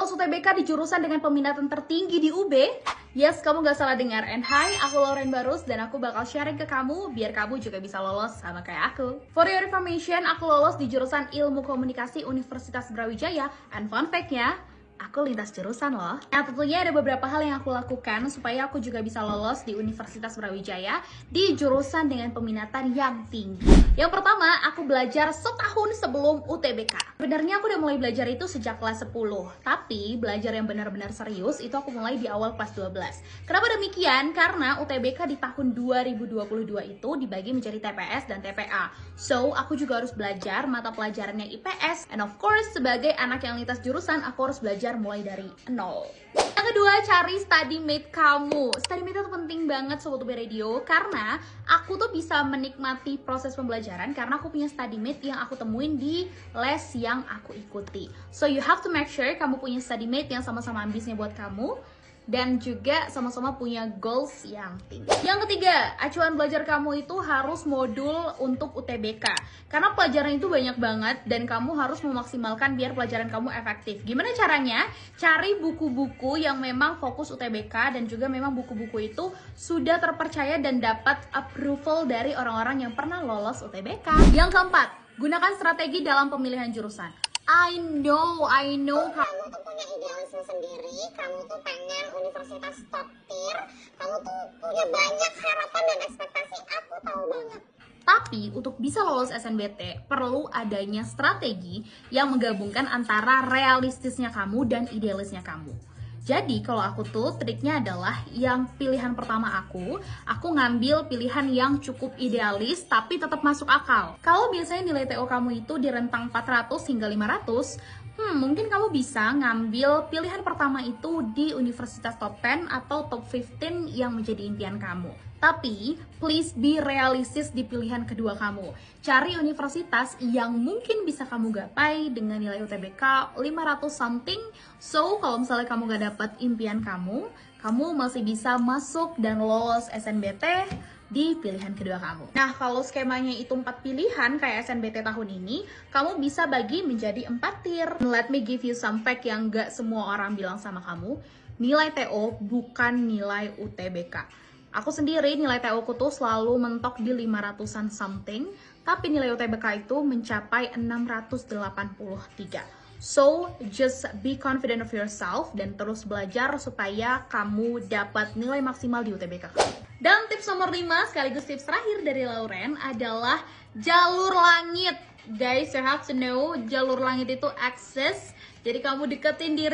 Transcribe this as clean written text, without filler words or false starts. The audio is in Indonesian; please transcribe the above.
lolos UTBK di jurusan dengan peminatan tertinggi di UB? Yes, kamu gak salah dengar. And hi, aku Lauren Barus dan aku bakal sharing ke kamu biar kamu juga bisa lolos sama kayak aku. For your information, aku lolos di jurusan Ilmu Komunikasi Universitas Brawijaya. And fun fact-nya, aku lintas jurusan loh. Nah, tentunya ada beberapa hal yang aku lakukan supaya aku juga bisa lolos di Universitas Brawijaya di jurusan dengan peminatan yang tinggi. Yang pertama, aku belajar setahun sebelum UTBK. Sebenarnya aku udah mulai belajar itu sejak kelas 10, tapi belajar yang benar-benar serius itu aku mulai di awal kelas 12. Kenapa demikian? Karena UTBK di tahun 2022 itu dibagi menjadi TPS dan TPA. So, aku juga harus belajar mata pelajarannya IPS. And of course, sebagai anak yang lintas jurusan, aku harus belajar mulai dari nol. Yang kedua, cari study mate kamu. Study mate itu penting banget Sobat UB Radio, karena aku tuh bisa menikmati proses pembelajaran karena aku punya study mate yang aku temuin di les yang aku ikuti. So you have to make sure kamu punya study mate yang sama-sama ambisnya buat kamu dan juga sama-sama punya goals yang tinggi. Yang ketiga, acuan belajar kamu itu harus modul untuk UTBK. Karena pelajaran itu banyak banget dan kamu harus memaksimalkan biar pelajaran kamu efektif. Gimana caranya? Cari buku-buku yang memang fokus UTBK dan juga memang buku-buku itu sudah terpercaya dan dapat approval dari orang-orang yang pernah lolos UTBK. Yang keempat, gunakan strategi dalam pemilihan jurusan. I know kamu tuh punya idealisme sendiri, kamu tuh pengen universitas top tier, kamu tuh punya banyak harapan dan ekspektasi, aku tahu banget. Tapi untuk bisa lolos SNBT perlu adanya strategi yang menggabungkan antara realistisnya kamu dan idealisnya kamu. Jadi kalau aku tuh triknya adalah yang pilihan pertama aku ngambil pilihan yang cukup idealis tapi tetap masuk akal. Kalau biasanya nilai TO kamu itu di rentang 400 hingga 500, mungkin kamu bisa ngambil pilihan pertama itu di universitas top 10 atau top 15 yang menjadi impian kamu. Tapi, please be realistis di pilihan kedua kamu. Cari universitas yang mungkin bisa kamu gapai dengan nilai UTBK 500 something. So, kalau misalnya kamu gak dapat impian kamu masih bisa masuk dan lolos SNBT di pilihan kedua kamu. Nah, kalau skemanya itu 4 pilihan kayak SNBT tahun ini, kamu bisa bagi menjadi 4 tier. Let me give you some fact yang gak semua orang bilang sama kamu. Nilai TO bukan nilai UTBK. Aku sendiri nilai TO ku tuh selalu mentok di 500-an something, tapi nilai UTBK itu mencapai 683. So, just be confident of yourself dan terus belajar supaya kamu dapat nilai maksimal di UTBK. Dan tips nomor 5 sekaligus tips terakhir dari Lauren adalah jalur langit. Guys, you have to know jalur langit itu akses. Jadi kamu deketin diri